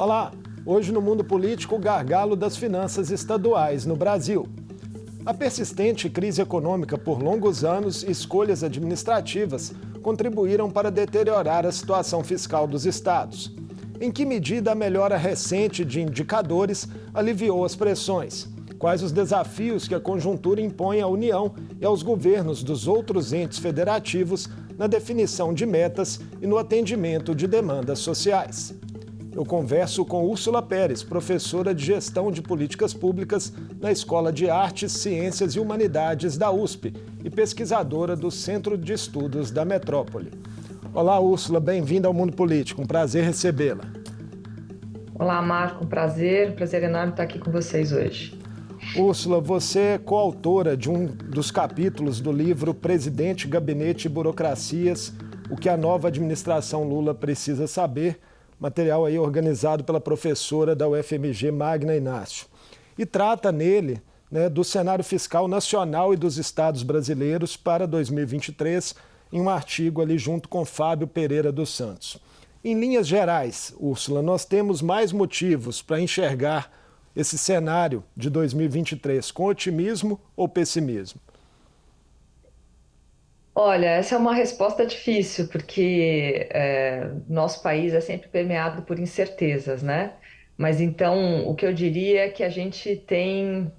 Olá, hoje no mundo político, o gargalo das finanças estaduais no Brasil. A persistente crise econômica por longos anos e escolhas administrativas contribuíram para deteriorar a situação fiscal dos estados. Em que medida a melhora recente de indicadores aliviou as pressões? Quais os desafios que a conjuntura impõe à União e aos governos dos outros entes federativos na definição de metas e no atendimento de demandas sociais? Eu converso com Úrsula Pérez, professora de Gestão de Políticas Públicas na Escola de Artes, Ciências e Humanidades da USP e pesquisadora do Centro de Estudos da Metrópole. Olá, Úrsula, bem-vinda ao Mundo Político, um prazer recebê-la. Olá, Marco, um prazer enorme estar aqui com vocês hoje. Úrsula, você é coautora de um dos capítulos do livro Presidente, Gabinete e Burocracias, o que a nova administração Lula precisa saber, material aí organizado pela professora da UFMG, Magna Inácio. E trata nele, do cenário fiscal nacional e dos estados brasileiros para 2023, em um artigo ali junto com Fábio Pereira dos Santos. Em linhas gerais, Úrsula, nós temos mais motivos para enxergar esse cenário de 2023 com otimismo ou pessimismo? Olha, essa é uma resposta difícil, porque nosso país é sempre permeado por incertezas, né? Mas então, o que eu diria é que a gente tem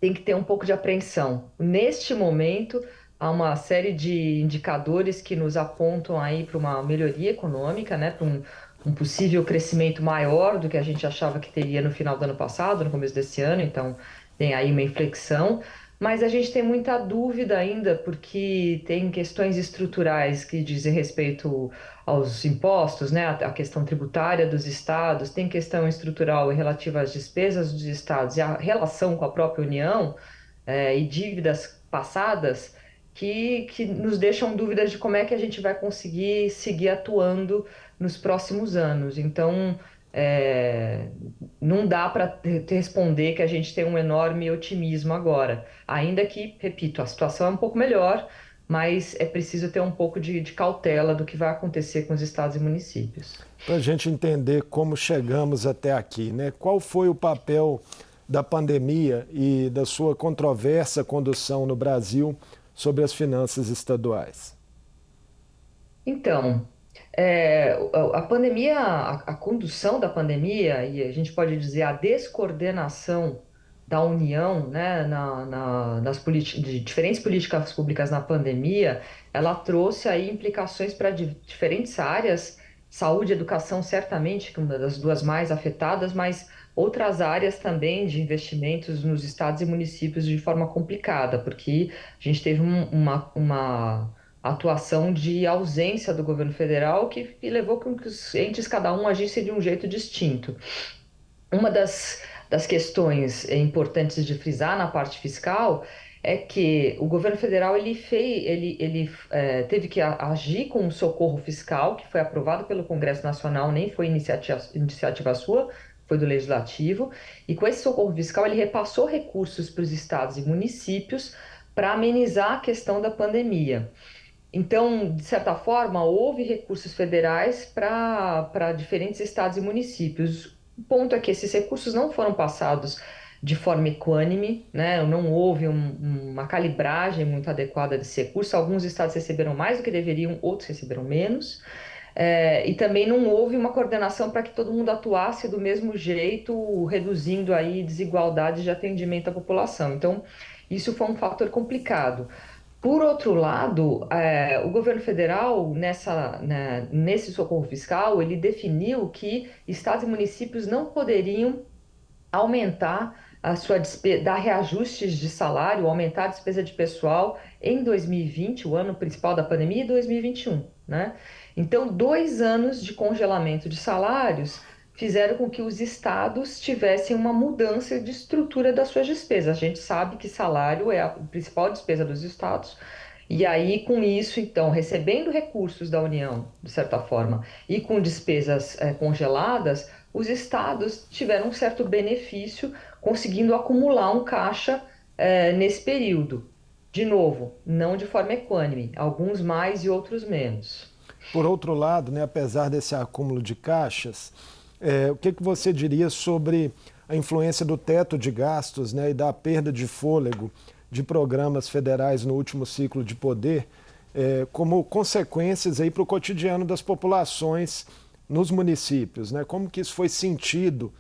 que ter um pouco de apreensão. Neste momento, há uma série de indicadores que nos apontam aí para uma melhoria econômica, né? Para um possível crescimento maior do que a gente achava que teria no final do ano passado, no começo desse ano, então tem aí uma inflexão. Mas a gente tem muita dúvida ainda, porque tem questões estruturais que dizem respeito aos impostos, né? A questão tributária dos estados, tem questão estrutural relativa às despesas dos estados e a relação com a própria União, e dívidas passadas que nos deixam dúvidas de como é que a gente vai conseguir seguir atuando nos próximos anos. Então, não dá para responder que a gente tem um enorme otimismo agora. Ainda que, repito, a situação é um pouco melhor, mas é preciso ter um pouco de cautela do que vai acontecer com os estados e municípios. Para a gente entender como chegamos até aqui, qual foi o papel da pandemia e da sua controversa condução no Brasil sobre as finanças estaduais? Então, a pandemia, a condução da pandemia, e a gente pode dizer a descoordenação da União, né, de diferentes políticas públicas na pandemia, ela trouxe aí implicações para diferentes áreas, saúde e educação certamente, que é uma das duas mais afetadas, mas outras áreas também de investimentos nos estados e municípios de forma complicada, porque a gente teve uma atuação de ausência do governo federal que levou com que os entes, cada um, agissem de um jeito distinto. Uma das questões importantes de frisar na parte fiscal é que o governo federal teve que agir com um socorro fiscal que foi aprovado pelo Congresso Nacional, nem foi iniciativa sua, foi do Legislativo, e com esse socorro fiscal ele repassou recursos para os estados e municípios para amenizar a questão da pandemia. Então, de certa forma, houve recursos federais para diferentes estados e municípios. O ponto é que esses recursos não foram passados de forma equânime, né? Não houve uma calibragem muito adequada desse recurso. Alguns estados receberam mais do que deveriam, outros receberam menos. E também não houve uma coordenação para que todo mundo atuasse do mesmo jeito, reduzindo aí desigualdades de atendimento à população. Então, isso foi um fator complicado. Por outro lado, o governo federal, nesse socorro fiscal, ele definiu que estados e municípios não poderiam aumentar a sua despesa, dar reajustes de salário, aumentar a despesa de pessoal em 2020, o ano principal da pandemia, e 2021, né? Então, 2 anos de congelamento de salários fizeram com que os estados tivessem uma mudança de estrutura das suas despesas. A gente sabe que salário é a principal despesa dos estados, e aí, com isso, então, recebendo recursos da União, de certa forma, e com despesas congeladas, os estados tiveram um certo benefício, conseguindo acumular um caixa nesse período. De novo, não de forma equânime, alguns mais e outros menos. Por outro lado, apesar desse acúmulo de caixas, O que você diria sobre a influência do teto de gastos, né, e da perda de fôlego de programas federais no último ciclo de poder, como consequências aí para o cotidiano das populações nos municípios, né? Como que isso foi sentido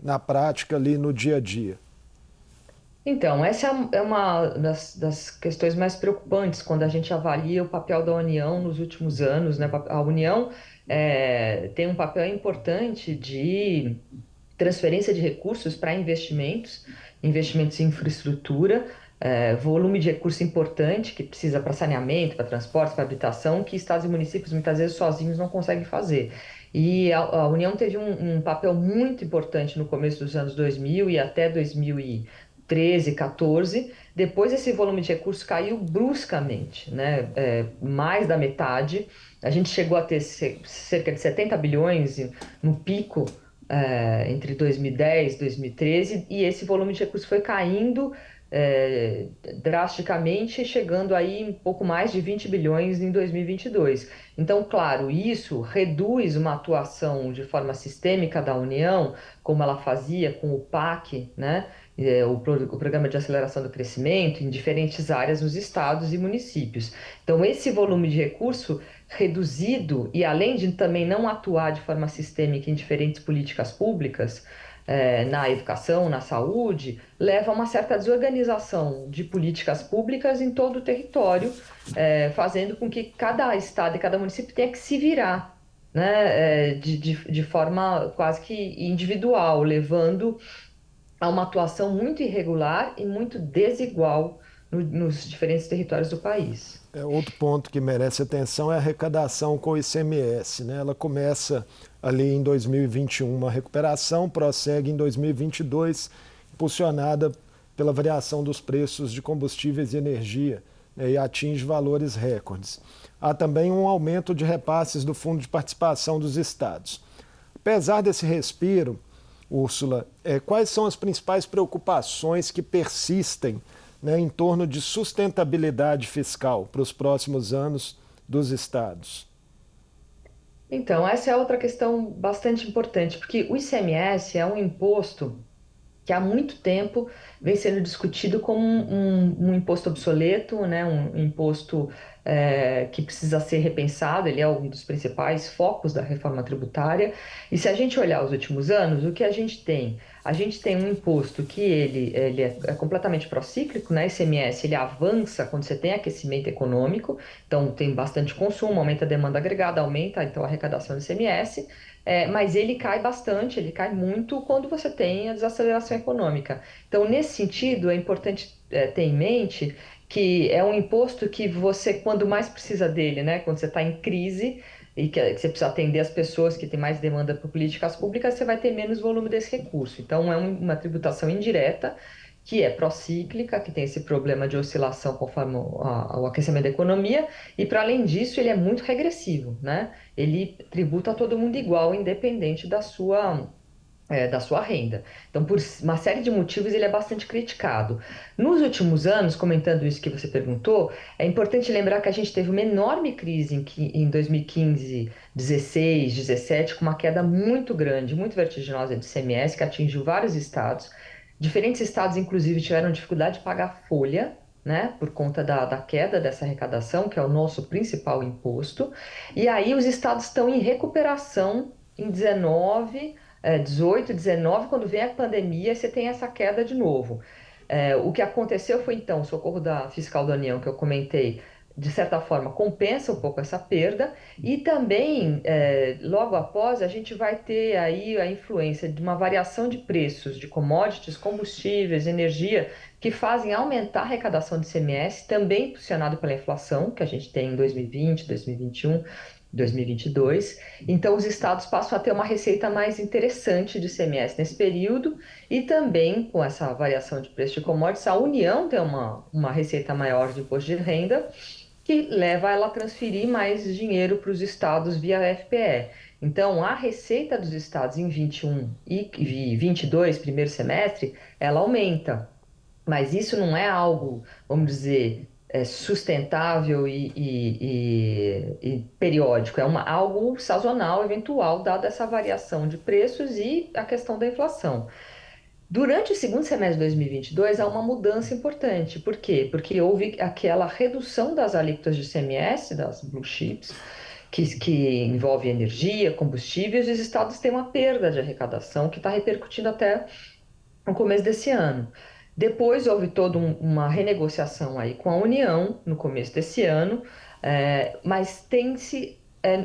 na prática ali no dia a dia? Então, essa é uma das questões mais preocupantes quando a gente avalia o papel da União nos últimos anos, né? A União tem um papel importante de transferência de recursos para investimentos, investimentos em infraestrutura, volume de recurso importante que precisa para saneamento, para transporte, para habitação, que estados e municípios muitas vezes sozinhos não conseguem fazer. E a União teve um papel muito importante no começo dos anos 2000 e até 2013, 14. Depois esse volume de recursos caiu bruscamente, né? Mais da metade. A gente chegou a ter cerca de 70 bilhões no pico entre 2010 e 2013, e esse volume de recursos foi caindo drasticamente, chegando aí um pouco mais de 20 bilhões em 2022. Então, claro, isso reduz uma atuação de forma sistêmica da União, como ela fazia com o PAC, né? O Programa de Aceleração do Crescimento, em diferentes áreas nos estados e municípios. Então, esse volume de recurso reduzido, e além de também não atuar de forma sistêmica em diferentes políticas públicas, na educação, na saúde, leva a uma certa desorganização de políticas públicas em todo o território, fazendo com que cada estado e cada município tenha que se virar, né, de forma quase que individual, levando a uma atuação muito irregular e muito desigual nos diferentes territórios do país. Outro ponto que merece atenção é a arrecadação com o ICMS, né? Ela começa ali em 2021, uma recuperação, prossegue em 2022, impulsionada pela variação dos preços de combustíveis e energia, né, e atinge valores recordes. Há também um aumento de repasses do Fundo de Participação dos Estados. Apesar desse respiro, Úrsula, quais são as principais preocupações que persistem, né, em torno de sustentabilidade fiscal para os próximos anos dos estados? Então, essa é outra questão bastante importante, porque o ICMS é um imposto que há muito tempo vem sendo discutido como um imposto obsoleto, né? Um imposto que precisa ser repensado, ele é um dos principais focos da reforma tributária. E se a gente olhar os últimos anos, o que a gente tem? A gente tem um imposto que ele é completamente procíclico, né? ICMS, ele avança quando você tem aquecimento econômico, então tem bastante consumo, aumenta a demanda agregada, aumenta então a arrecadação do ICMS. Mas ele cai bastante, ele cai muito quando você tem a desaceleração econômica. Então, nesse sentido, é importante ter em mente que é um imposto que você, quando mais precisa dele, né, quando você está em crise e que você precisa atender as pessoas que têm mais demanda por políticas públicas, você vai ter menos volume desse recurso. Então, é uma tributação indireta que é procíclica, que tem esse problema de oscilação conforme o aquecimento da economia, e para além disso, ele é muito regressivo, né? Ele tributa a todo mundo igual, independente da sua renda. Então, por uma série de motivos, ele é bastante criticado. Nos últimos anos, comentando isso que você perguntou, é importante lembrar que a gente teve uma enorme crise em 2015, 16, 17, com uma queda muito grande, muito vertiginosa de ICMS, que atingiu vários estados. Diferentes estados, inclusive, tiveram dificuldade de pagar folha, né, por conta da queda dessa arrecadação, que é o nosso principal imposto. E aí os estados estão em recuperação em 19, 18, 19, quando vem a pandemia, você tem essa queda de novo. O que aconteceu foi, então, o socorro fiscal da União, que eu comentei, de certa forma, compensa um pouco essa perda, e também, logo após, a gente vai ter aí a influência de uma variação de preços de commodities, combustíveis, energia, que fazem aumentar a arrecadação de ICMS, também impulsionado pela inflação, que a gente tem em 2020, 2021, 2022. Então, os estados passam a ter uma receita mais interessante de ICMS nesse período, e também, com essa variação de preço de commodities, a União tem uma receita maior de imposto de renda, que leva ela a transferir mais dinheiro para os estados via FPE. Então, a receita dos estados em 21 e 22, primeiro semestre, ela aumenta. Mas isso não é algo, vamos dizer, sustentável e periódico, algo sazonal, eventual, dada essa variação de preços e a questão da inflação. Durante o segundo semestre de 2022, há uma mudança importante. Por quê? Porque houve aquela redução das alíquotas de ICMS, das blue chips, que envolve energia, combustíveis, e os estados têm uma perda de arrecadação que está repercutindo até no começo desse ano. Depois houve toda uma renegociação aí com a União no começo desse ano, mas tem-se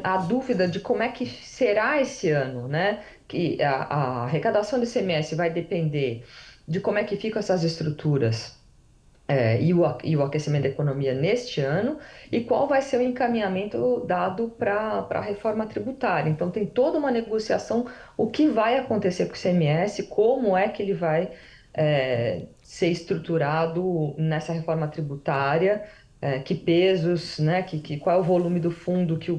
a dúvida de como é que será esse ano, né? Que a arrecadação do ICMS vai depender de como é que ficam essas estruturas e o aquecimento da economia neste ano, e qual vai ser o encaminhamento dado para a reforma tributária. Então, tem toda uma negociação, o que vai acontecer com o ICMS, como é que ele vai ser estruturado nessa reforma tributária, que pesos, né, qual é o volume do fundo que o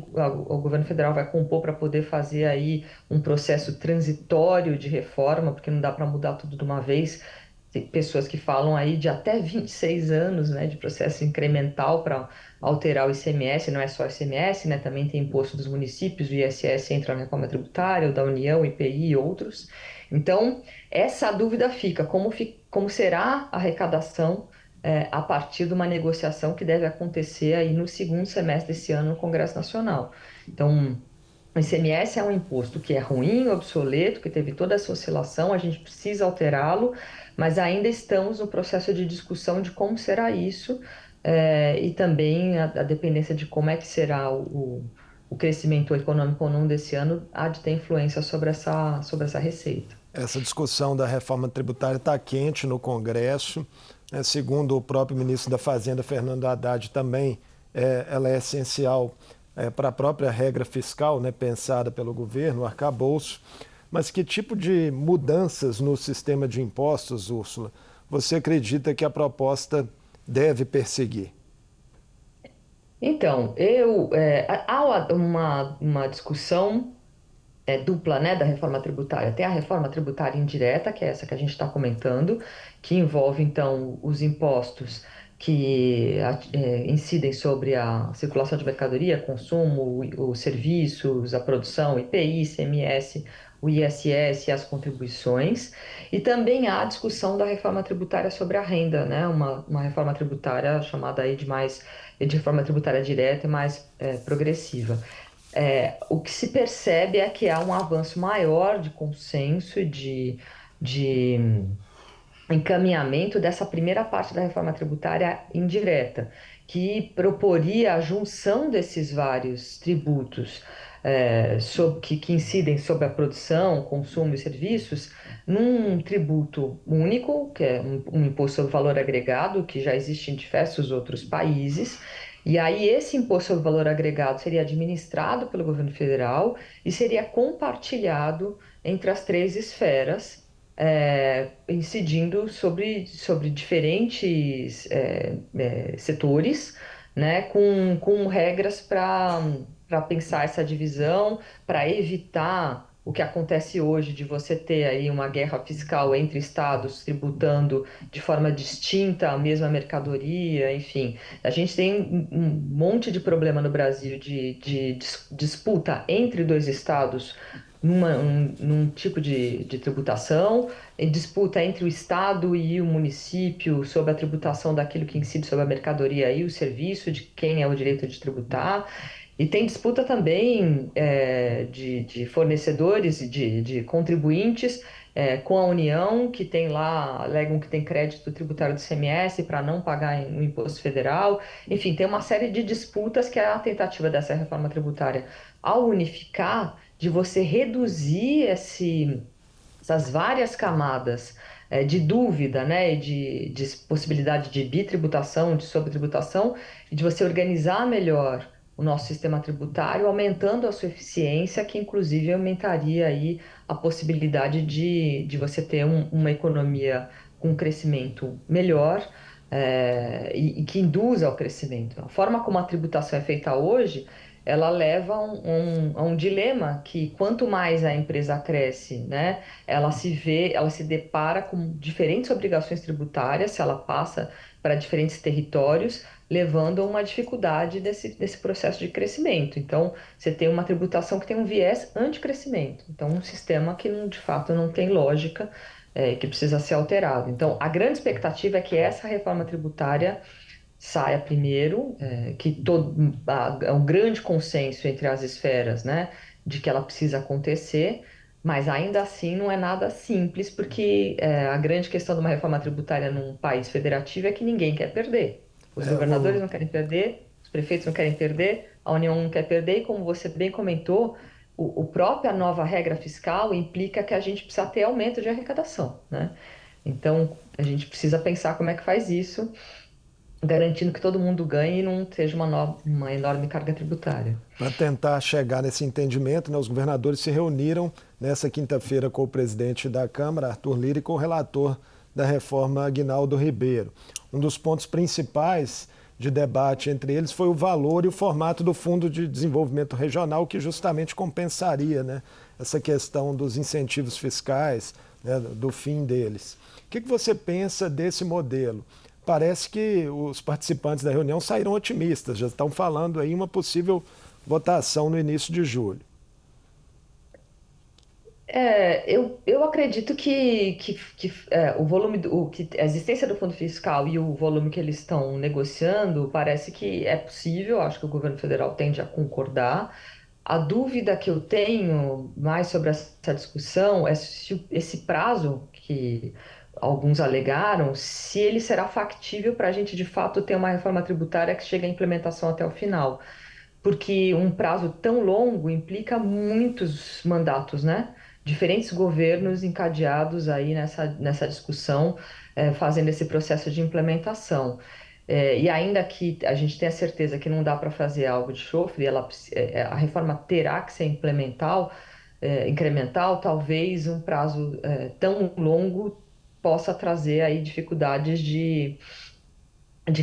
governo federal vai compor para poder fazer aí um processo transitório de reforma, porque não dá para mudar tudo de uma vez. Tem pessoas que falam aí de até 26 anos, né, de processo incremental para alterar o ICMS, não é só o ICMS, né, também tem imposto dos municípios, o ISS entra na reforma tributária, o da União, IPI e outros. Então, essa dúvida fica, como será a arrecadação a partir de uma negociação que deve acontecer aí no segundo semestre desse ano no Congresso Nacional. Então, o ICMS é um imposto que é ruim, obsoleto, que teve toda essa oscilação, a gente precisa alterá-lo, mas ainda estamos no processo de discussão de como será isso, e também a dependência de como é que será o crescimento econômico ou não desse ano, há de ter influência sobre essa receita. Essa discussão da reforma tributária está quente no Congresso. Segundo o próprio ministro da Fazenda, Fernando Haddad, também ela é essencial para a própria regra fiscal, né, pensada pelo governo, o arcabouço. Mas que tipo de mudanças no sistema de impostos, Úrsula, você acredita que a proposta deve perseguir? Então, há uma discussão dupla, né, da reforma tributária. Tem a reforma tributária indireta, que é essa que a gente está comentando, que envolve, então, os impostos que incidem sobre a circulação de mercadoria, consumo, os serviços, a produção, IPI, ICMS, o ISS e as contribuições. E também há a discussão da reforma tributária sobre a renda, né, uma reforma tributária chamada aí de reforma tributária direta e mais progressiva. O que se percebe é que há um avanço maior de consenso e de encaminhamento dessa primeira parte da reforma tributária indireta, que proporia a junção desses vários tributos que incidem sobre a produção, consumo e serviços, num tributo único, que é um imposto sobre valor agregado, que já existe em diversos outros países. E aí, esse imposto sobre valor agregado seria administrado pelo governo federal e seria compartilhado entre as três esferas, incidindo sobre diferentes setores, né, com regras para pensar essa divisão, para evitar o que acontece hoje de você ter aí uma guerra fiscal entre estados tributando de forma distinta a mesma mercadoria, enfim. A gente tem um monte de problema no Brasil de disputa entre dois estados num tipo de tributação, em disputa entre o Estado e o município sobre a tributação daquilo que incide sobre a mercadoria e o serviço, de quem é o direito de tributar. E tem disputa também de fornecedores e de contribuintes com a União, que tem lá, alegam que tem crédito tributário do ICMS para não pagar o imposto federal. Enfim, tem uma série de disputas que é a tentativa dessa reforma tributária, ao unificar, de você reduzir essas várias camadas de dúvida, né, e de possibilidade de bitributação, de sobretributação, e de você organizar melhor o nosso sistema tributário, aumentando a sua eficiência, que inclusive aumentaria aí a possibilidade de você ter uma economia com um crescimento melhor, e que induza ao crescimento. A forma como a tributação é feita hoje, ela leva a um dilema que quanto mais a empresa cresce, né, ela se depara com diferentes obrigações tributárias, se ela passa para diferentes territórios, levando a uma dificuldade desse processo de crescimento. Então, você tem uma tributação que tem um viés anticrescimento. Então, um sistema que, de fato, não tem lógica, que precisa ser alterado. Então, a grande expectativa é que essa reforma tributária saia primeiro, é um grande consenso entre as esferas, né, de que ela precisa acontecer, mas ainda assim não é nada simples, porque a grande questão de uma reforma tributária num país federativo é que ninguém quer perder. Os É, governadores não querem perder, os prefeitos não querem perder, a União não quer perder, e como você bem comentou, o própria nova regra fiscal implica que a gente precisa ter aumento de arrecadação, né? Então, a gente precisa pensar como é que faz isso, garantindo que todo mundo ganhe e não seja uma enorme carga tributária. para tentar chegar nesse entendimento, né, os governadores se reuniram nessa quinta-feira com o presidente da Câmara, Arthur Lira, e com o relator da reforma, Aguinaldo Ribeiro. Um dos pontos principais de debate entre eles foi o valor e o formato do Fundo de Desenvolvimento Regional, que justamente compensaria, né, essa questão dos incentivos fiscais, né, do fim deles. O que você pensa desse modelo? Parece que os participantes da reunião saíram otimistas, já estão falando aí uma possível votação no início de julho. Eu acredito que o volume, que a existência do fundo fiscal e o volume que eles estão negociando parece que é possível, acho que o governo federal tende a concordar. A dúvida que eu tenho mais sobre essa discussão é se esse prazo que alguns alegaram, se ele será factível para a gente de fato ter uma reforma tributária que chegue à implementação até o final. Porque um prazo tão longo implica muitos mandatos, né? Diferentes governos encadeados aí nessa discussão, fazendo esse processo de implementação. E ainda que a gente tenha certeza que não dá para fazer algo de chofre, a reforma terá que ser incremental, talvez um prazo tão longo possa trazer aí dificuldades de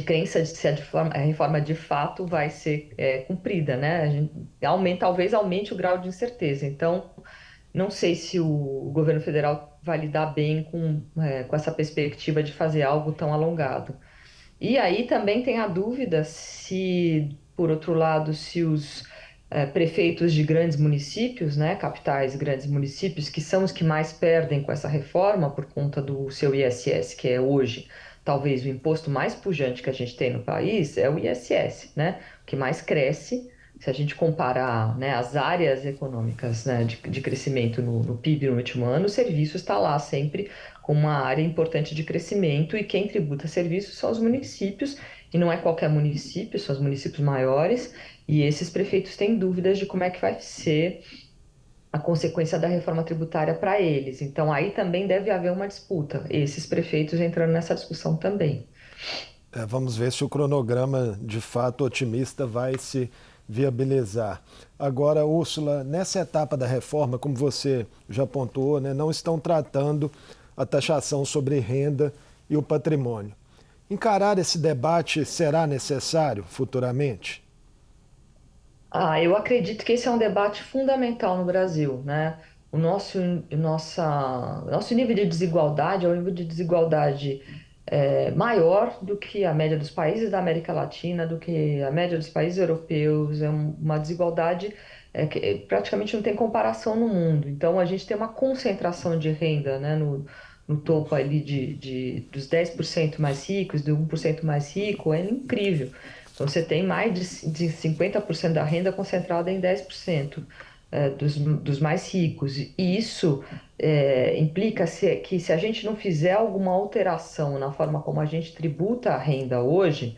crença de se a reforma de fato vai ser cumprida, né? Talvez aumente o grau de incerteza. Então, não sei se o governo federal vai lidar bem com essa perspectiva de fazer algo tão alongado. E aí também tem a dúvida se, por outro lado, se os prefeitos de grandes municípios, né, capitais, grandes municípios, que são os que mais perdem com essa reforma por conta do seu ISS, que é hoje talvez o imposto mais pujante que a gente tem no país, é o ISS, né? O que mais cresce, se a gente comparar, né, as áreas econômicas, né, de crescimento no PIB no último ano, o serviço está lá sempre como uma área importante de crescimento, e quem tributa serviços são os municípios, e não é qualquer município, são os municípios maiores, e esses prefeitos têm dúvidas de como é que vai ser a consequência da reforma tributária para eles. Então, aí também deve haver uma disputa, esses prefeitos entrando nessa discussão também. Vamos ver se o cronograma de fato otimista vai se viabilizar. Agora, Úrsula, nessa etapa da reforma, como você já pontuou, né, não estão tratando a taxação sobre renda e o patrimônio. Encarar esse debate será necessário futuramente? Eu acredito que esse é um debate fundamental no Brasil, né? Nosso nível de desigualdade é um nível de desigualdade maior do que a média dos países da América Latina, do que a média dos países europeus, é uma desigualdade que praticamente não tem comparação no mundo. Então, a gente tem uma concentração de renda, né, no topo ali dos 10% mais ricos, do 1% mais rico, é incrível. Então, você tem mais de 50% da renda concentrada em 10% dos mais ricos. E isso implica que se a gente não fizer alguma alteração na forma como a gente tributa a renda hoje,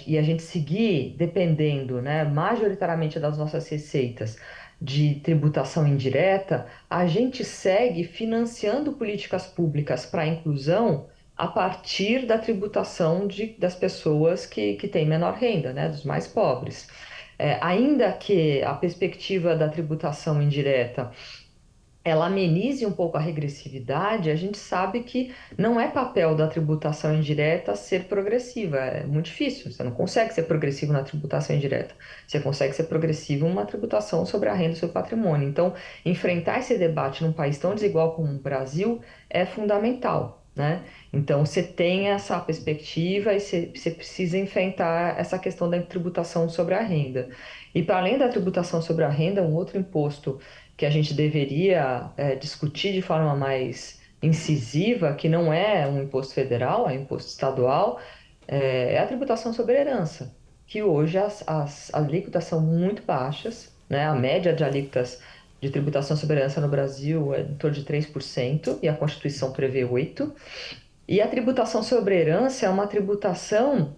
e a gente seguir dependendo, né, majoritariamente das nossas receitas de tributação indireta, a gente segue financiando políticas públicas para a inclusão a partir da tributação das pessoas que têm menor renda, né, dos mais pobres. Ainda que a perspectiva da tributação indireta ela amenize um pouco a regressividade, a gente sabe que não é papel da tributação indireta ser progressiva. É muito difícil. Você não consegue ser progressivo na tributação indireta. Você consegue ser progressivo numa tributação sobre a renda e sobre o patrimônio. Então, enfrentar esse debate num país tão desigual como o Brasil é fundamental. né? Então, você tem essa perspectiva e você precisa enfrentar essa questão da tributação sobre a renda. E para além da tributação sobre a renda, um outro imposto que a gente deveria discutir de forma mais incisiva, que não é um imposto federal, é um imposto estadual, é a tributação sobre a herança, que hoje as alíquotas são muito baixas, né? A média de alíquotas de tributação sobre a herança no Brasil é em torno de 3%, e a Constituição prevê 8%. E a tributação sobre a herança é uma tributação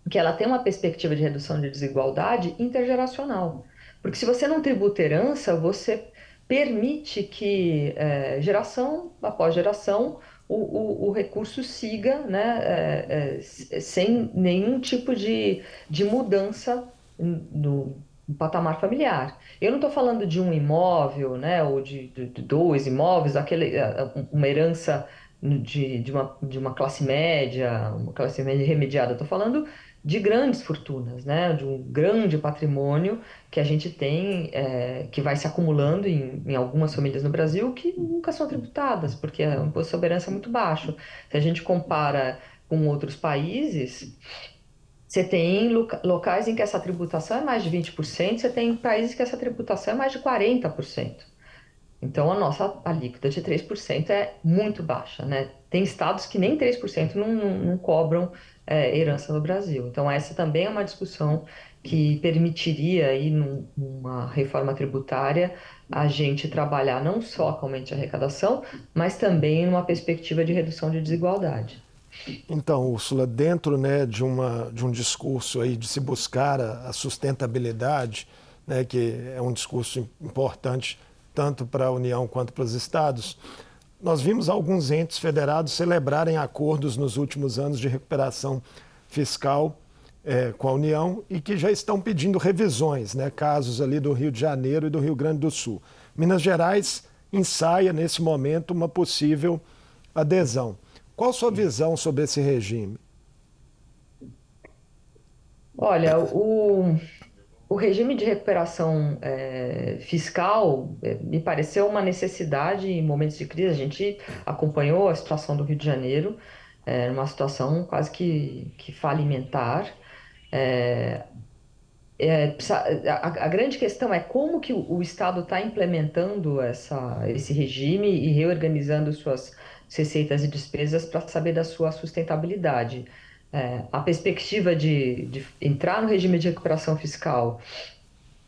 que ela tem uma perspectiva de redução de desigualdade intergeracional. Porque se você não tributa herança, você permite que geração após geração o recurso siga, né, sem nenhum tipo de mudança no patamar familiar. Eu não estou falando de um imóvel, né, ou de dois imóveis, uma herança de uma classe média, uma classe média remediada. Estou falando de grandes fortunas, né? De um grande patrimônio que a gente tem, que vai se acumulando em algumas famílias no Brasil que nunca são tributadas, porque o imposto sobre herança é muito baixo. Se a gente compara com outros países, você tem locais em que essa tributação é mais de 20%, você tem países que essa tributação é mais de 40%. Então, a nossa alíquota de 3% é muito baixa, né? Tem estados que nem 3% não cobram herança no Brasil. Então, essa também é uma discussão que permitiria, aí, numa reforma tributária, a gente trabalhar não só com aumento de arrecadação, mas também numa perspectiva de redução de desigualdade. Então, Úrsula, dentro, né, de um discurso aí de se buscar a sustentabilidade, né, que é um discurso importante tanto para a União quanto para os estados, nós vimos alguns entes federados celebrarem acordos nos últimos anos de recuperação fiscal com a União e que já estão pedindo revisões, né, casos ali do Rio de Janeiro e do Rio Grande do Sul. Minas Gerais ensaia, nesse momento, uma possível adesão. Qual a sua visão sobre esse regime? Olha, o regime de recuperação fiscal me pareceu uma necessidade em momentos de crise. A gente acompanhou a situação do Rio de Janeiro, numa situação quase que falimentar. A grande questão é como que o Estado está implementando esse regime e reorganizando suas receitas e despesas para saber da sua sustentabilidade. A perspectiva de entrar no regime de recuperação fiscal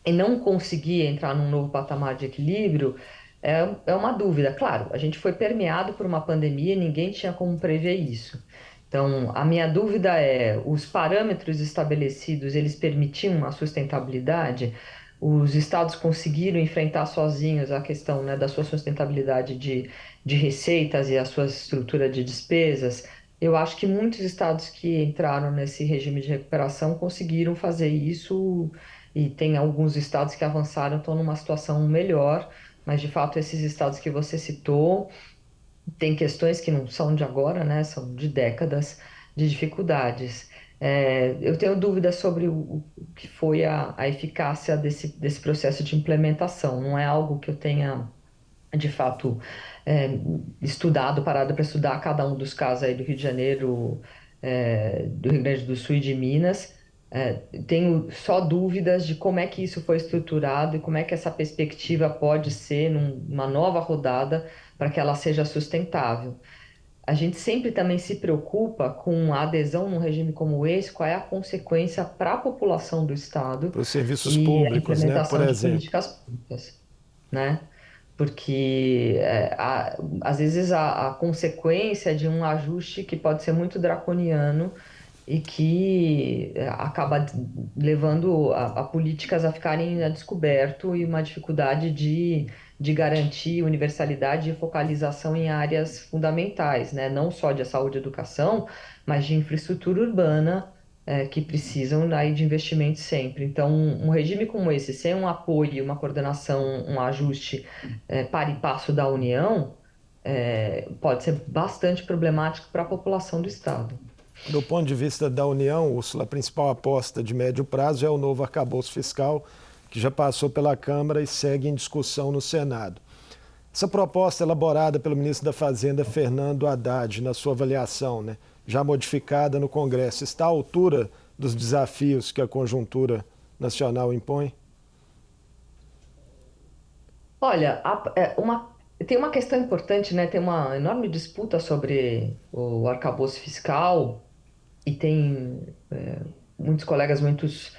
e não conseguir entrar num novo patamar de equilíbrio é uma dúvida. Claro, a gente foi permeado por uma pandemia e ninguém tinha como prever isso. Então, a minha dúvida é, os parâmetros estabelecidos, eles permitiam a sustentabilidade? Os estados conseguiram enfrentar sozinhos a questão, né, da sua sustentabilidade de receitas e a sua estrutura de despesas? Eu acho que muitos estados que entraram nesse regime de recuperação conseguiram fazer isso e tem alguns estados que avançaram, estão numa situação melhor, mas de fato esses estados que você citou tem questões que não são de agora, né? São de décadas de dificuldades. Eu tenho dúvidas sobre o que foi a eficácia desse processo de implementação. Não é algo que eu tenha, de fato, estudado, parado para estudar cada um dos casos aí do Rio de Janeiro, do Rio Grande do Sul e de Minas. Tenho só dúvidas de como é que isso foi estruturado e como é que essa perspectiva pode ser numa nova rodada para que ela seja sustentável. A gente sempre também se preocupa com a adesão num regime como esse, qual é a consequência para a população do Estado Para os serviços e a públicos, né, por implementação de exemplo. políticas públicas, né? Porque às vezes a consequência de um ajuste que pode ser muito draconiano e que acaba levando a políticas a ficarem a descoberto e uma dificuldade de garantir universalidade e focalização em áreas fundamentais, né? Não só de saúde e educação, mas de infraestrutura urbana, que precisam aí de investimento sempre. Então, um regime como esse, sem um apoio, uma coordenação, um ajuste par e passo da União, pode ser bastante problemático para a população do Estado. Do ponto de vista da União, Úrsula, a principal aposta de médio prazo é o novo arcabouço fiscal, que já passou pela Câmara e segue em discussão no Senado. Essa proposta elaborada pelo ministro da Fazenda, Fernando Haddad, na sua avaliação, né, já modificada no Congresso, está à altura dos desafios que a conjuntura nacional impõe? Olha, tem uma questão importante, né? Tem uma enorme disputa sobre o arcabouço fiscal e tem muitos colegas, muitos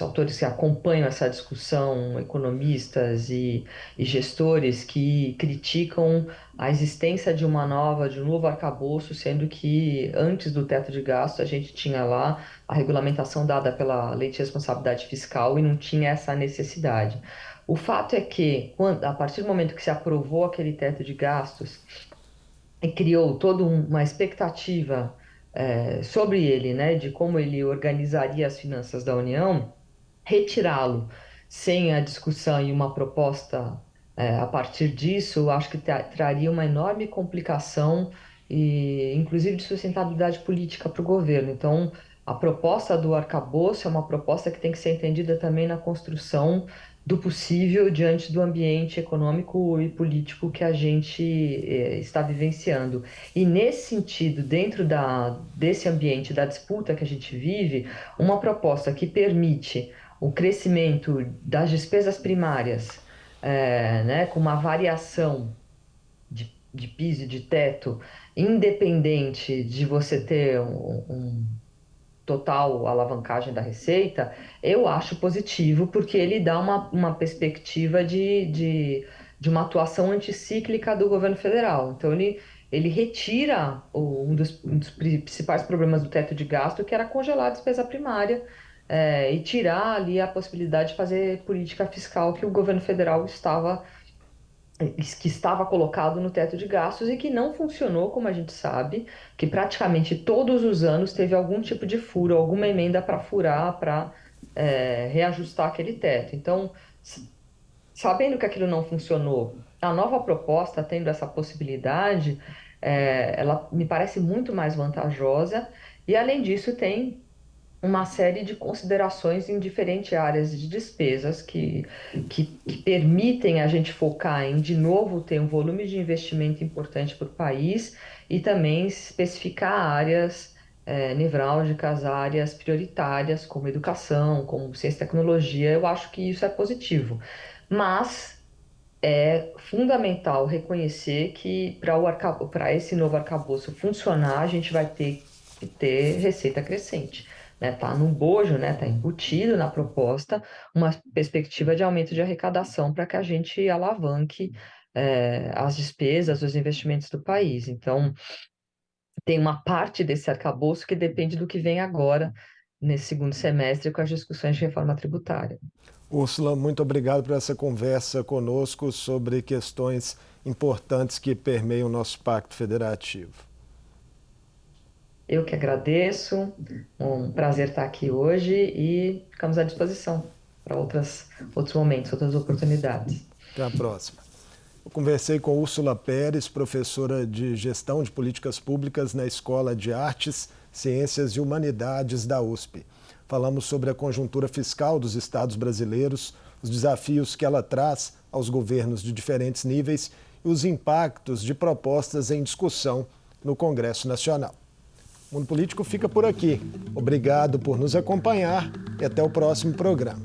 autores que acompanham essa discussão, economistas e gestores que criticam a existência de de um novo arcabouço, sendo que antes do teto de gasto a gente tinha lá a regulamentação dada pela Lei de Responsabilidade Fiscal e não tinha essa necessidade. O fato é que, a partir do momento que se aprovou aquele teto de gastos e criou toda uma expectativa sobre ele, né, de como ele organizaria as finanças da União, retirá-lo sem a discussão e uma proposta a partir disso, eu acho que traria uma enorme complicação e, inclusive, de sustentabilidade política para o governo. Então, a proposta do arcabouço é uma proposta que tem que ser entendida também na construção do possível diante do ambiente econômico e político que a gente está vivenciando. E nesse sentido, dentro desse ambiente, da disputa que a gente vive, uma proposta que permite o crescimento das despesas primárias, né, com uma variação de piso e de teto, independente de você ter um total alavancagem da receita, eu acho positivo, porque ele dá uma perspectiva de uma atuação anticíclica do governo federal. Então, ele retira um dos principais problemas do teto de gasto, que era congelar a despesa primária, e tirar ali a possibilidade de fazer política fiscal que o governo federal que estava colocado no teto de gastos e que não funcionou, como a gente sabe, que praticamente todos os anos teve algum tipo de furo, alguma emenda para furar, para reajustar aquele teto. Então, sabendo que aquilo não funcionou, a nova proposta, tendo essa possibilidade, ela me parece muito mais vantajosa e, além disso, tem uma série de considerações em diferentes áreas de despesas que permitem a gente focar em, de novo, ter um volume de investimento importante para o país e também especificar áreas nevrálgicas, áreas prioritárias, como educação, como ciência e tecnologia. Eu acho que isso é positivo. Mas é fundamental reconhecer que para esse novo arcabouço funcionar, a gente vai ter que ter receita crescente. Né? Tá no bojo, né? Tá embutido na proposta uma perspectiva de aumento de arrecadação para que a gente alavanque as despesas, os investimentos do país. Então, tem uma parte desse arcabouço que depende do que vem agora, nesse segundo semestre, com as discussões de reforma tributária. Úrsula, muito obrigado por essa conversa conosco sobre questões importantes que permeiam o nosso Pacto Federativo. Eu que agradeço, um prazer estar aqui hoje e ficamos à disposição para outros momentos, outras oportunidades. Até a próxima. Eu conversei com Úrsula Pérez, professora de Gestão de Políticas Públicas na Escola de Artes, Ciências e Humanidades da USP. Falamos sobre a conjuntura fiscal dos estados brasileiros, os desafios que ela traz aos governos de diferentes níveis e os impactos de propostas em discussão no Congresso Nacional. O Mundo Político fica por aqui. Obrigado por nos acompanhar e até o próximo programa.